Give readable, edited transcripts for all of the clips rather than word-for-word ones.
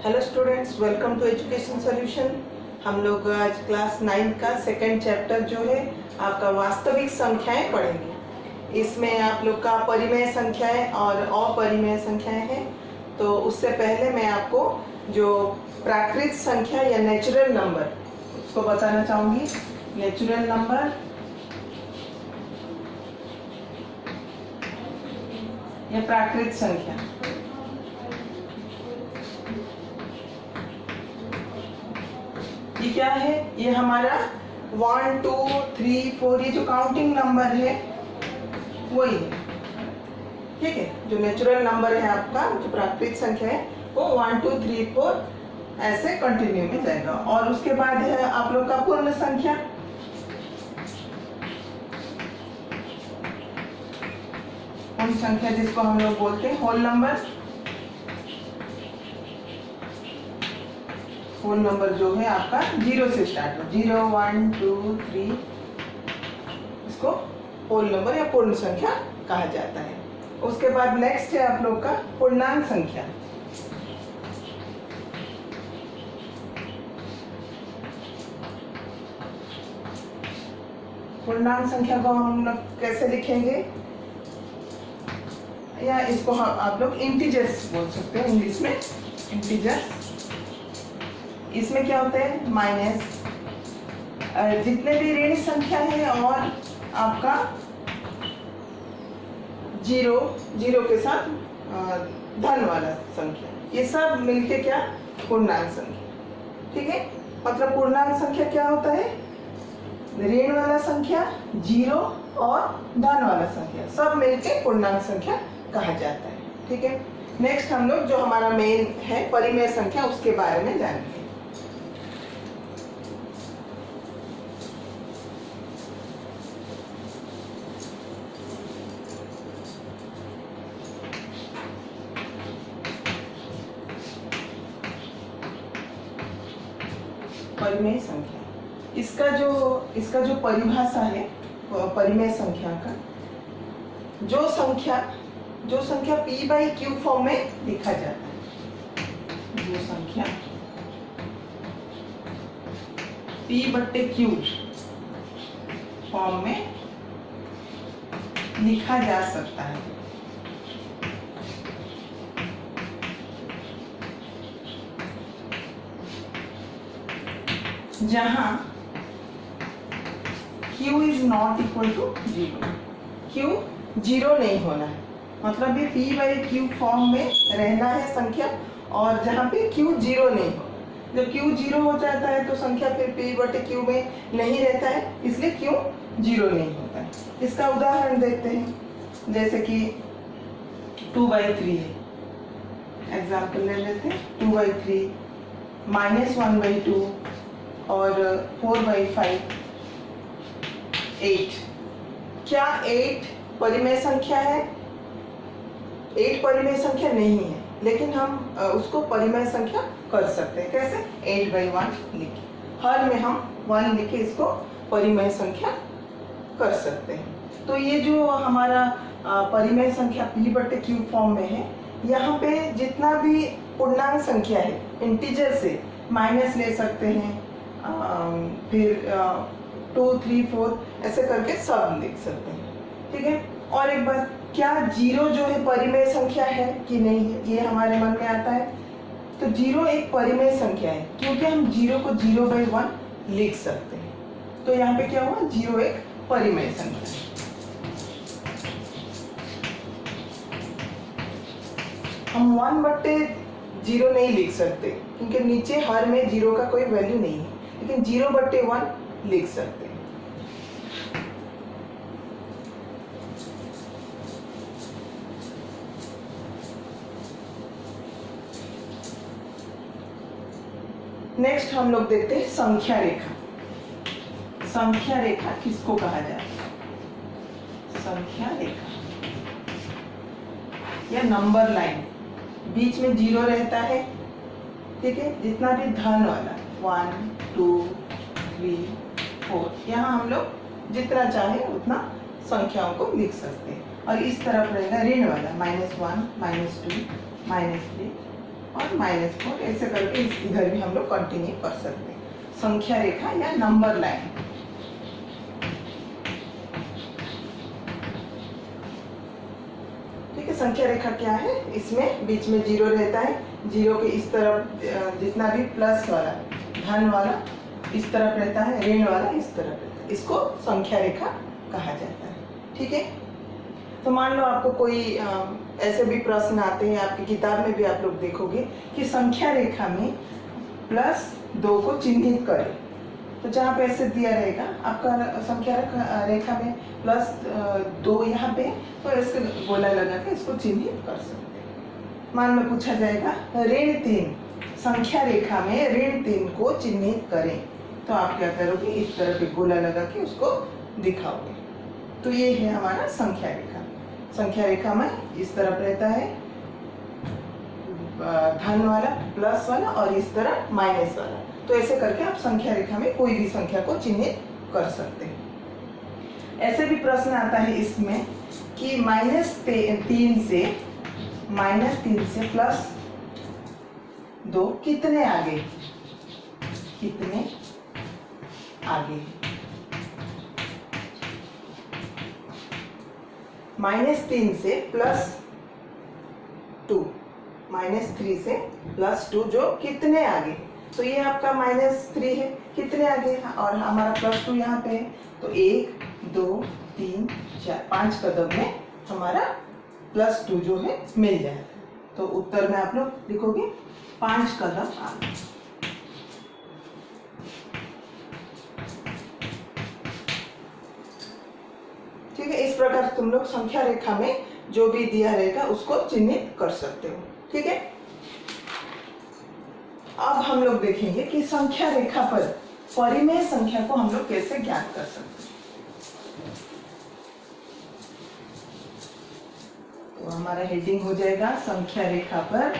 Hello students, welcome to education solution. हम लोग आज क्लास 9 का सेकंड चैप्टर जो है आपका वास्तविक संख्याएं पढ़ेंगे। इसमें आप लोग का परिमेय संख्याएं और अपरिमेय संख्याएं हैं। तो उससे पहले मैं आपको जो प्राकृत संख्या या नेचुरल नंबर उसको बताना चाहूँगी। नेचुरल नंबर या प्राकृत संख्या, ये क्या है? ये हमारा 1 2 3 4 ये जो काउंटिंग नंबर है वही है, ठीक है। जो नेचुरल नंबर है आपका, जो प्राकृत संख्या है वो 1 2 3 4 ऐसे कंटिन्यू में जाएगा। और उसके बाद है आप लोग का पूर्ण संख्या। पूर्ण संख्या जिसको हम लोग बोलते हैं होल नंबर। होल नंबर जो है आपका 0 से स्टार्ट हो, 0 1 2 3, इसको होल नंबर या पूर्ण संख्या कहा जाता है। उसके बाद नेक्स्ट है आप लोग का पूर्णांक संख्या। पूर्णांक संख्या को हम लोग कैसे लिखेंगे, या इसको आप लोग इंटीजर्स बोल सकते हैं इंग्लिश में, इंटीजर्स। इसमें क्या होता है? माइनस जितने भी ऋण संख्या है और आपका जीरो के साथ धन वाला संख्या, ये सब मिलके क्या पूर्णांक संख्या, ठीक है। मतलब पूर्णांक संख्या क्या होता है? ऋण वाला संख्या, जीरो और धन वाला संख्या सब मिलके पूर्णांक संख्या कहा जाता है, ठीक है। नेक्स्ट हम लोग जो हमारा मेन है परिमेय संख्या, उसके बारे में जानेंगे। परिमेय संख्या, इसका जो परिभाषा है परिमेय संख्या का, जो संख्या p/q फॉर्म में लिखा जाता है, जो संख्या p/q फॉर्म में लिखा जा सकता है, जहां q is not equal to 0, q 0 नहीं होना है। मतलब ये p/q फॉर्म में रहना है संख्या, और जहाँ पे q 0 नहीं हो। जब q 0 हो जाता है तो संख्या फिर p/q में नहीं रहता है, इसलिए q 0 नहीं होता है। इसका उदाहरण देखते हैं, जैसे कि 2/3 है, एग्जाम्पल ले लेते हैं। 2/3, -1/2 और 4/5, 8। क्या 8 परिमेय संख्या है? 8 परिमेय संख्या नहीं है, लेकिन हम उसको परिमेय संख्या कर सकते हैं। कैसे? 8/1 लिखे, हर में हम 1 लिखे इसको परिमेय संख्या कर सकते हैं। तो ये जो हमारा परिमेय संख्या p/q फॉर्म में है, यहाँ पे जितना भी पूर्णांक संख्या है इंटीजर से माइनस ले सकते हैं, फिर 2 3 4 ऐसे करके सब लिख सकते हैं, ठीक है। और एक बात, क्या जीरो जो है परिमेय संख्या है कि नहीं है, ये हमारे मन में आता है। तो जीरो एक परिमेय संख्या है, क्योंकि हम जीरो को 0/1 लिख सकते हैं। तो यहाँ पे क्या हुआ? जीरो एक परिमेय संख्या है। हम 1/0 नहीं लिख सकते, क्योंकि नीचे हर में जीरो का कोई वैल्यू नहीं है, लेकिन 0/1 लिख सकते हैं। नेक्स्ट हम लोग देखते हैं संख्या रेखा। संख्या रेखा किसको कहा जाता है? संख्या रेखा या नंबर लाइन, बीच में 0 रहता है, ठीक है। जितना भी धन वाला 1 2 3 4, यहाँ हम लोग जितना चाहे उतना संख्याओं को लिख सकते हैं। और इस तरफ रहेगा ऋण वाला, -1 -2 -3 और -4 ऐसे करके इधर भी हम लोग कंटिन्यू कर सकते हैं। संख्या रेखा या नंबर लाइन। ठीक है, संख्या रेखा क्या है, इसमें बीच में 0 रहता है, 0 के इस तरफ जितना भी प्लस वाला धन वाला इस तरफ रहता है, ऋण वाला इस तरफ रहता है, इसको संख्या रेखा कहा जाता है। ठीक है, तो मान लो आपको कोई ऐसे भी प्रश्न आते हैं, आपकी किताब में भी आप लोग देखोगे कि संख्या रेखा में +2 को चिन्हित करें। तो जहाँ पे ऐसे दिया रहेगा आपका संख्या रेखा में +2 यहाँ पे, तो इसके गोला लगा के इसको चिन्हित कर सकते हैं। मान लो पूछा जाएगा ऋण 3, संख्या रेखा में ऋण 3 को चिन्हित करें, तो आप क्या करोगे, इस तरह पे गोला लगा के उसको दिखाओगे। तो ये है हमारा संख्या रेखा। संख्या रेखा में इस तरफ रहता है धन वाला, प्लस वाला, और इस तरह माइनस वाला। तो ऐसे करके आप संख्या रेखा में कोई भी संख्या को चिन्हित कर सकते हैं। ऐसे भी प्रश्न आता है इसमें कि -3 से +2 कितने आगे, कितने आगे। -3 से +2, -3 से +2 जो कितने आगे, तो ये आपका -3 है, कितने आगे, और हमारा +2 यहाँ पे है, तो 1 2 3 4 5 कदम में हमारा +2 जो है मिल जाएगा। तो उत्तर में आप लोग लिखोगे 5 कदम आगे। ठीक है, इस प्रकार तुम लोग संख्या रेखा में जो भी दिया रहेगा उसको चिन्हित कर सकते हो। ठीक है, अब हम लोग देखेंगे कि संख्या रेखा पर परिमेय संख्या को हम लोग कैसे ज्ञात कर सकते हैं। तो हमारा हेडिंग हो जाएगा संख्या रेखा पर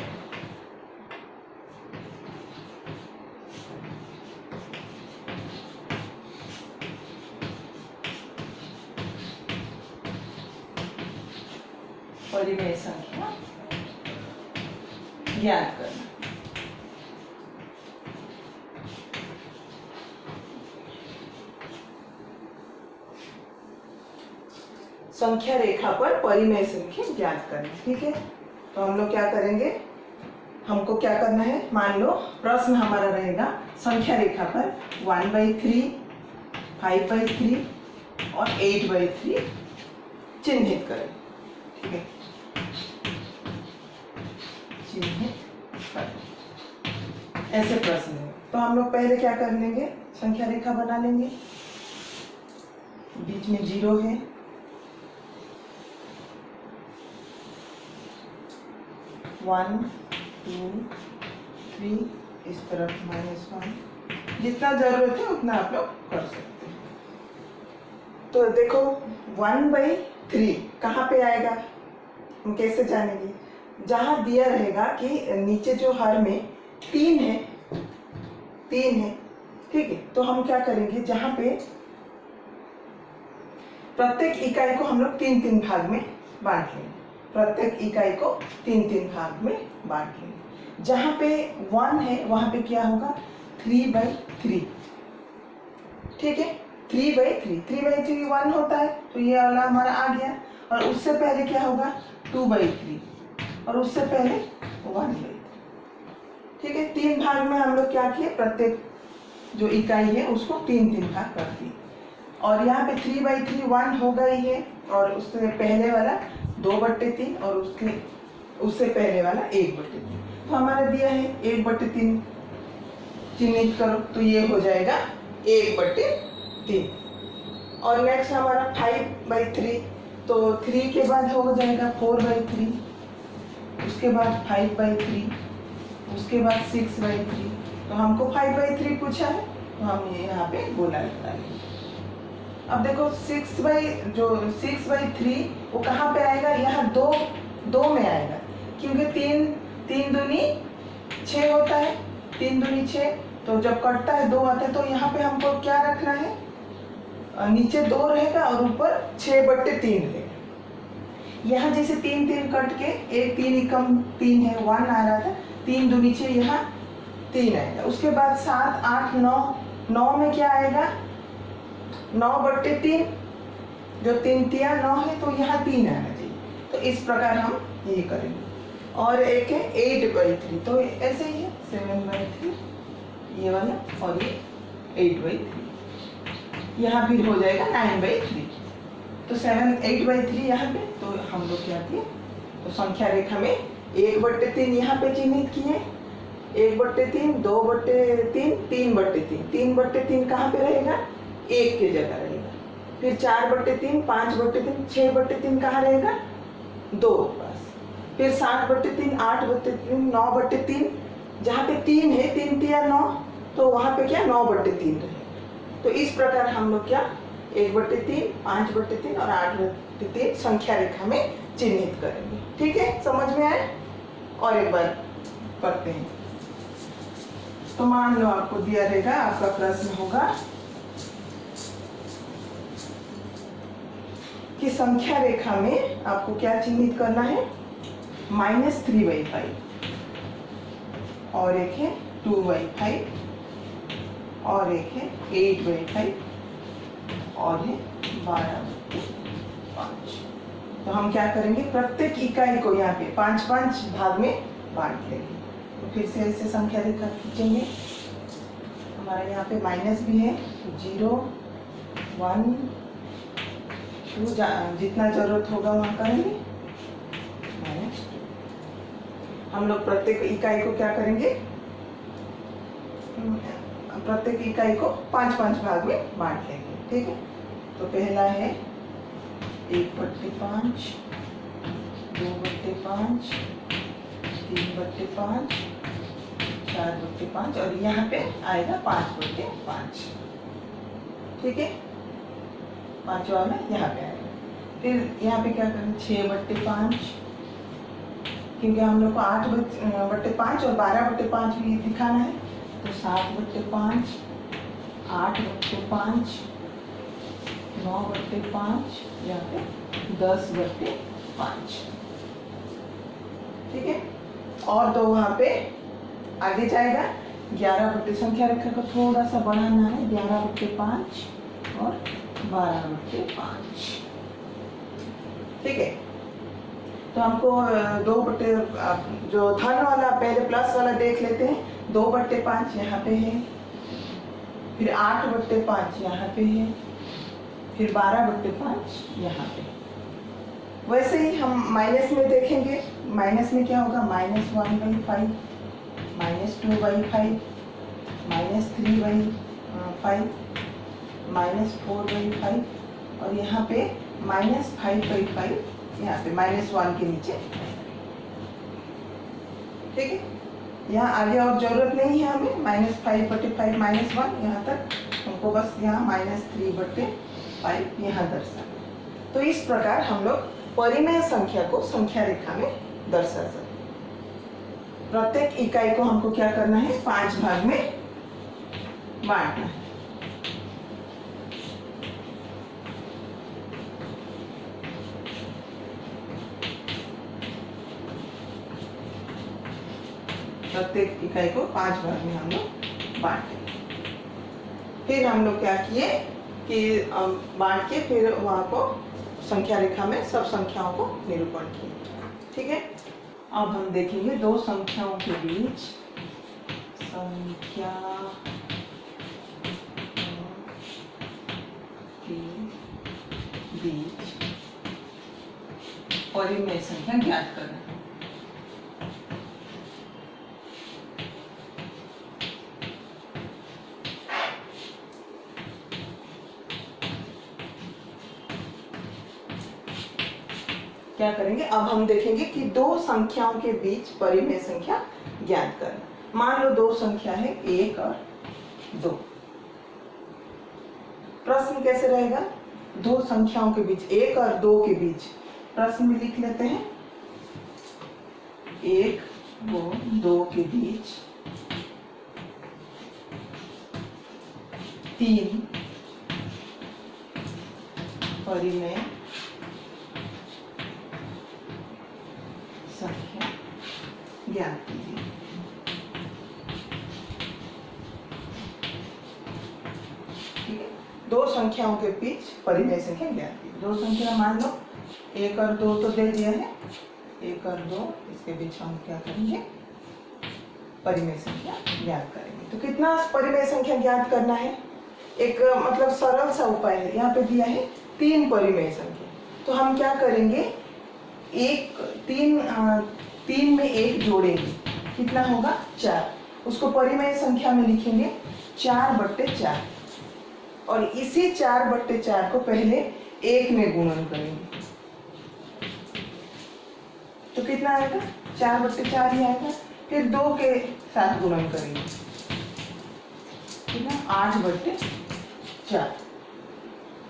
परिमेय संख्या ज्ञात करना। संख्या रेखा पर परिमेय संख्या ज्ञात करना। ठीक है, तो हम लोग क्या करेंगे, हमको क्या करना है, मान लो प्रश्न हमारा रहेगा संख्या रेखा पर 1/3, 5/3 और 8/3 चिन्हित करें। ठीक है, चिन्हित करें, ऐसे प्रश्न है। तो हम लोग पहले क्या कर लेंगे, संख्या रेखा बना लेंगे, बीच में 0 है, 1 2 3, इस तरफ -1, जितना जरूरत है उतना आप लोग कर सकते हैं। तो देखो 1/3 कहाँ पे आएगा, हम कैसे जानेंगे, जहाँ दिया रहेगा कि नीचे जो हर में 3 है, 3 है। ठीक है, तो हम क्या करेंगे, जहाँ पे प्रत्येक इकाई को हम लोग 3-3 भाग में बांट लेंगे, प्रत्येक इकाई को 3-3 भाग में बांट लेंगे। जहाँ पे 1 है वहाँ पे क्या होगा, 3/3। ठीक है, 3/3 1 होता है, तो ये वाला हमारा आ गया। और उससे पहले क्या होगा, 2/3, और उससे पहले 1/3। ठीक है, 3 भाग में हम लोग क्या किए, प्रत्येक जो इकाई है उसको 3-3 भाग कर दिए। और यहाँ पे 3/3 1 हो गई है, और उससे पहले वाला 2/3, और उससे पहले वाला 1/3। तो हमारा दिया है 1/3 चिन्हित करो, तो ये हो जाएगा 1/3। और नेक्स्ट हमारा 5/3, तो 3 के बाद हो जाएगा 4/3, उसके बाद 5/3, उसके बाद 6/3। तो हमको 5/3 पूछा है, तो हम ये यहाँ पे गोला लगा लेंगे। अब देखो 6/3 वो कहाँ पे आएगा, यहाँ 2 में आएगा, क्योंकि 3 दूनी 6 होता है, 3 दूनी 6, तो जब कटता है 2 आता है, तो यहाँ पे हमको क्या रखना है, नीचे 2 रहेगा और ऊपर 6/3 रहेगा। यहाँ जैसे 3 3 कट के एक 3 एकम 3 है 1 आ रहा था, 3 दो नीचे यहाँ 3 आएगा। उसके बाद 7 8 9, 9 में क्या आएगा 9/3, जो 3 तिया 9 है तो यहाँ 3 आना चाहिए। तो इस प्रकार हम ये करेंगे। और एक है 8/3, तो ऐसे ही है 7/3 ये वाला, और ये 8/3, यहाँ भी हो जाएगा 9/3। तो 8/3 यहाँ पे, तो हम लोग क्या किए, तो संख्या रेखा में 1/3 यहाँ पे चिन्हित किए, 1/3, 2/3, 3/3। 3/3 कहाँ पे रहेगा, 1 के जगह रहेगा। फिर 4/3, 5/3, 6/3 कहाँ रहेगा, 2 पास। फिर 7/3, 8/3, 9/3, जहाँ पे 3 है 3 तिया 9, तो वहाँ पे क्या 9/3 रहेगा। तो इस प्रकार हम लोग क्या 1/3, 5/3 और 8/3 संख्या रेखा में चिन्हित करेंगे। ठीक है, समझ में आए? और एक बार करते हैं। तो मान लो आपको दिया रहेगा, आपका प्रश्न होगा कि संख्या रेखा में आपको क्या चिन्हित करना है, -3/5, और एक है 2/5, और एक है 8/5, और है 12/5। तो हम क्या करेंगे, प्रत्येक इकाई को यहाँ पे 5-5 भाग में बांट लेंगे। तो फिर से ऐसे संख्या रेखा खींचेंगे। हमारा यहाँ पे माइनस भी है, 0 1 2, जितना जरूरत होगा वहाँ करेंगे, -2। हम लोग प्रत्येक इकाई को क्या करेंगे, प्रत्येक इकाई को 5-5 भाग में बांट लेंगे। ठीक है, तो पहला है 1/5, 2/5, 3/5, 4/5, और यहाँ पे आएगा 5/5। ठीक है, 5 वाला यहाँ पे आएगा। फिर यहाँ पे क्या करें, 6/5, क्योंकि हम लोग को 8/5 और 12/5 भी दिखाना है, तो 7/5, 8/5, 9/5, यहाँ पे 10/5। ठीक है, और तो वहाँ पे आगे जाएगा 11 संख्या रेखा को थोड़ा सा बढ़ाना है, 11/5 और 12/5। ठीक है, तो हमको 2 जो धन वाला पहले प्लस वाला देख लेते हैं। 2/5 यहाँ पे है, फिर 8/5 यहाँ पे है, फिर 12/5 यहाँ पे। वैसे ही हम माइनस में देखेंगे। माइनस में क्या होगा, -1/5, -2/5, -3/5, -4/5, और यहाँ पे -5/5, यहाँ पे -1 के नीचे। ठीक है, यहाँ आगे और जरूरत नहीं है हमें, -5/5 -1 यहाँ तक, हमको बस यहाँ -3/5 यहाँ दर्शाना। तो इस प्रकार हम लोग परिमेय संख्या को संख्या रेखा में दर्शा सकते। प्रत्येक इकाई को हमको क्या करना है, 5 भाग में बांटना है। प्रत्येक इकाई को 5 भाग में हम लोग बांटे। फिर हम लोग क्या किए कि बांट के फिर वहाँ को संख्या रेखा में सब संख्याओं को निरूपण किए। ठीक है, अब हम देखेंगे दो संख्याओं के बीच संख्या के बीच परिमेय संख्या ज्ञात करना है। क्या करेंगे, अब हम देखेंगे कि दो संख्याओं के बीच परिमेय संख्या ज्ञात करना। मान लो दो संख्या है 1 और 2। प्रश्न कैसे रहेगा, दो संख्याओं के बीच 1 और 2 के बीच, प्रश्न में लिख लेते हैं 1 व 2 के बीच 3 परिमेय ज्ञात कीजिए। ठीक है, दो संख्याओं के बीच परिमेय संख्या ज्ञात कीजिए। दो संख्या मान लो 1 और 2 तो दे दिया है, 1 और 2, इसके बीच हम क्या करेंगे, परिमेय संख्या ज्ञात करेंगे। तो कितना परिमेय संख्या ज्ञात करना है, एक मतलब सरल सा उपाय है। यहाँ पे दिया है 3 परिमेय संख्या, तो हम क्या करेंगे, 3 में 1 जोड़ेंगे, कितना होगा 4, उसको परिमेय संख्या में लिखेंगे 4/4, और इसी 4/4 को पहले 1 में गुणन करेंगे, तो कितना आएगा 4/4 ही आएगा। फिर 2 के साथ गुणन करेंगे, कितना 8/4।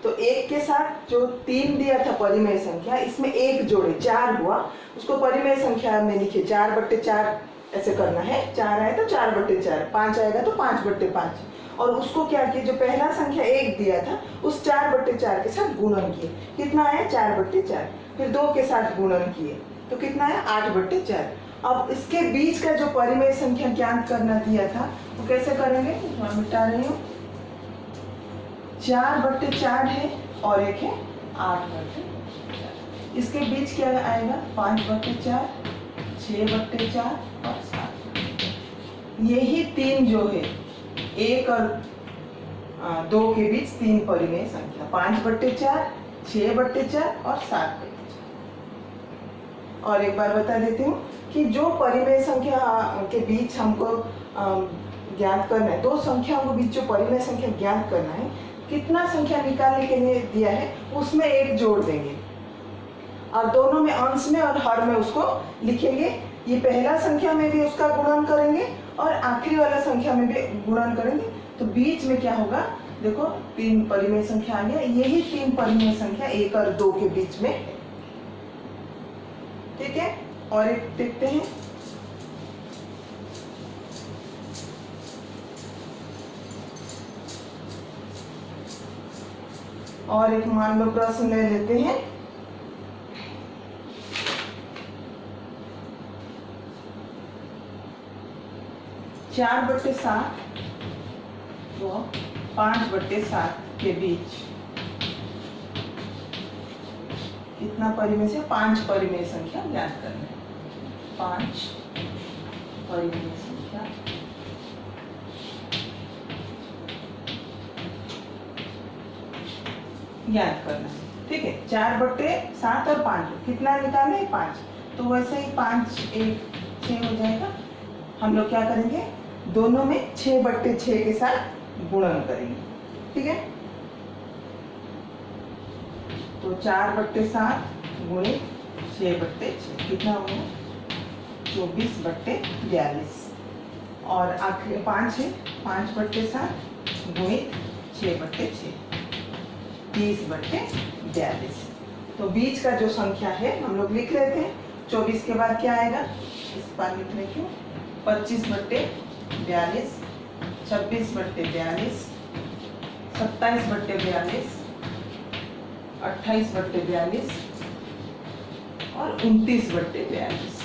तो 1 के साथ जो 3 दिया था परिमेय संख्या, इसमें 1 जोड़े 4 हुआ, उसको परिमेय संख्या में लिखे 4/4 ऐसे करना है। 4 आए तो 4/4, 5 आएगा तो 5/5, और उसको क्या किया, जो पहला संख्या 1 दिया था उस 4/4 के साथ गुणन किए, कितना आया 4/4। फिर 2 के साथ गुणन किए तो कितना आया 8/4। अब इसके बीच का जो परिमेय संख्या ज्ञात करना दिया था वो कैसे करेंगे, मैं मिटा रही हूँ। 4/4 है और एक है 8/4, इसके बीच क्या आएगा 5/4, 6/4 और 7। यही 3 जो है 1 और 2 के बीच 3 परिमेय संख्या, 5/4, 6/4 और 7/4। और एक बार बता देती हूँ कि जो परिमेय संख्या के बीच हमको ज्ञात करना है, दो संख्याओं के बीच जो परिमेय संख्या ज्ञात करना है, कितना संख्या निकालने के लिए दिया है उसमें 1 जोड़ देंगे, और दोनों में अंश में और हर में उसको लिखेंगे। ये पहला संख्या में भी उसका गुणन करेंगे और आखिरी वाला संख्या में भी गुणन करेंगे, तो बीच में क्या होगा, देखो 3 परिमेय संख्या आ गया। यही 3 परिमेय संख्या 1 और 2 के बीच में है। ठीक है, और एक देखते हैं, और एक मान लो प्रश्न ले लेते हैं। चार बट्टे 7 व 5/7 के बीच कितना परिमेय से 5 परिमेय संख्या ज्ञात करना है। 5 परिमेय संख्या ज्ञात करना है। ठीक है, 4/7 और 5 कितना निकालना है 5, तो वैसे ही 5 1 6 हो जाएगा। हम लोग क्या करेंगे, दोनों में 6/6 के साथ गुणन करेंगे। ठीक है, तो 4/7 गुणित 6/6 कितना होगा 24/42, और आखिर 5 है, 5/7 गुणित 6/6 30/42। तो बीच का जो संख्या है हम लोग लिख लेते हैं। 24 के बाद क्या आएगा, इस बार लिखने क्यों, 25/42, 26/42, 27/42, 28/42 और 29/42।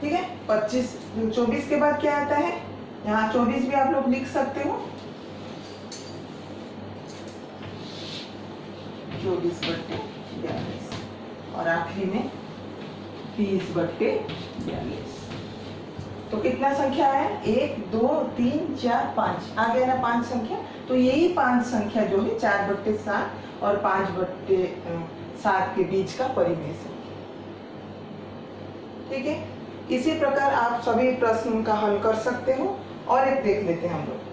ठीक है, 24 के बाद क्या आता है, यहाँ 24 भी आप लोग लिख सकते हो, 24/42, और आखिरी में 30/42। तो कितना संख्या है, 1 2 3 4 5 आ गया ना 5 संख्या। तो यही 5 संख्या जो है 4/7 और 5/7 के बीच का परिमेय संख्या। ठीक है, इसी प्रकार आप सभी प्रश्न का हल कर सकते हो। और एक देख लेते हैं हम लोग।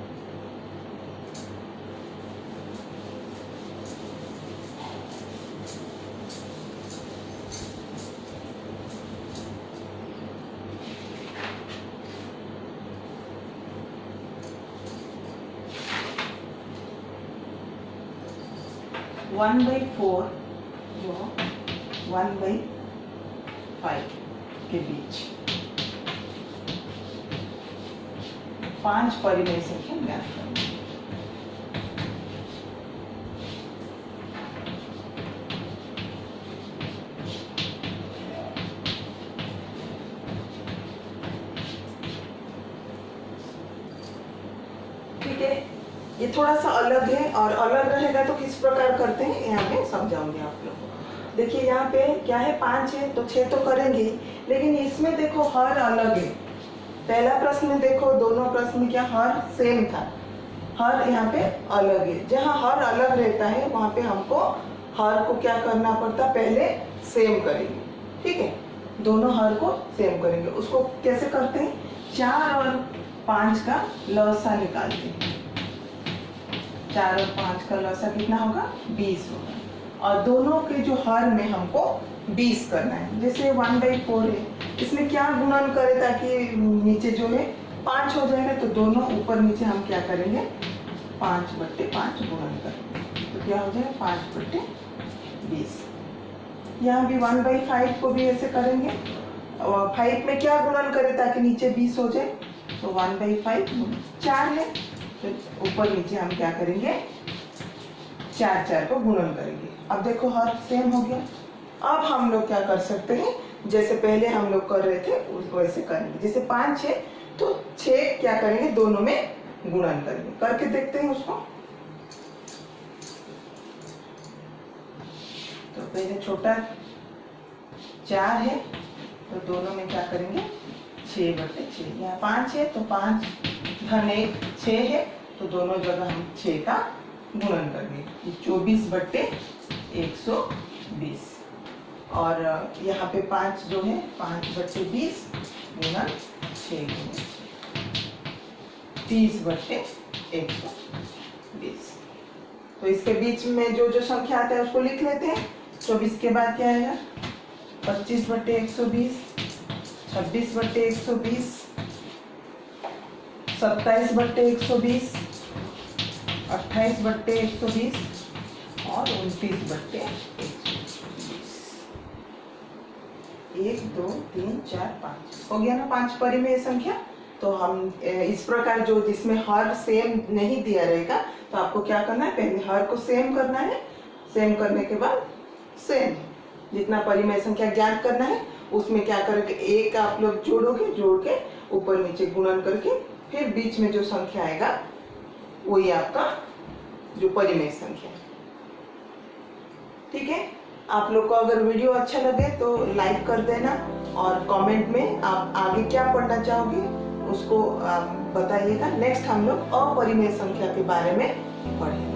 वन बाई 4 जो 1/5 के बीच 5 परिमेय संख्या ज्ञात करनी है। ये थोड़ा सा अलग है, और अलग रहेगा तो किस प्रकार करते हैं यहाँ पे समझाऊंगी आप लोग को। देखिए यहाँ पे क्या है, 5 है तो 6 तो करेंगे, लेकिन इसमें देखो हर अलग है। पहला प्रश्न में देखो, दोनों प्रश्न में क्या हर सेम था, हर यहाँ पे अलग है। जहाँ हर अलग रहता है वहाँ पे हमको हर को क्या करना पड़ता, पहले सेम करेंगे, ठीक है। दोनों हर को सेम करेंगे। उसको कैसे करते हैं, 4 और 5 का लसा निकालते हैं। 4 और 5 का लसा कितना होगा, 20 होगा। और दोनों के जो हर में हमको 20 करना है। जैसे 1/4 है, इसमें क्या गुणन करें ताकि नीचे जो है 5 हो जाएगा, तो दोनों ऊपर नीचे हम क्या करेंगे, 5/5 गुणन करेंगे, तो क्या हो जाएगा 5/20। यहाँ भी 1/5 को भी ऐसे करेंगे, और 5 में क्या गुणन करें ताकि नीचे 20 हो जाए, तो 1/5 4 है, तो ऊपर नीचे हम क्या करेंगे, 4 को गुणन करेंगे। अब देखो हर सेम हो गया। अब हम लोग क्या कर सकते हैं, जैसे पहले हम लोग कर रहे थे वैसे करेंगे। जैसे 5 है तो 6 क्या करेंगे, दोनों में गुणन करेंगे। करके देखते हैं उसको। तो पहले छोटा 4 है तो दोनों में क्या करेंगे, 6/6। यहाँ 5 है तो 5 धन 1 6 है, तो दोनों जगह हम 6 का गुणन करेंगे, 24/120। और यहाँ पे 5 जो है 5/20 गुणन 6 30/120। तो इसके बीच में जो जो संख्या आता है उसको लिख लेते हैं। 24 के बाद क्या आएगा, 25/120, 26/120, 27/120, 28/120 और 29/120। 1 2 3 4 5 हो गया ना, 5 परिमेय संख्या। तो हम इस प्रकार जो जिसमें हर सेम नहीं दिया रहेगा, तो आपको क्या करना है, पहले हर को सेम करना है। सेम करने के बाद सेम जितना परिमेय संख्या ज्ञात करना है उसमें क्या करोगे, 1 आप लोग जोड़ोगे, जोड़ के ऊपर नीचे गुणन करके फिर बीच में जो संख्या आएगा वही आपका जो परिमेय संख्या है, ठीक है। आप लोग को अगर वीडियो अच्छा लगे तो लाइक कर देना, और कमेंट में आप आगे क्या पढ़ना चाहोगे उसको बताइएगा। नेक्स्ट हम लोग अपरिमेय संख्या के बारे में पढ़ेंगे।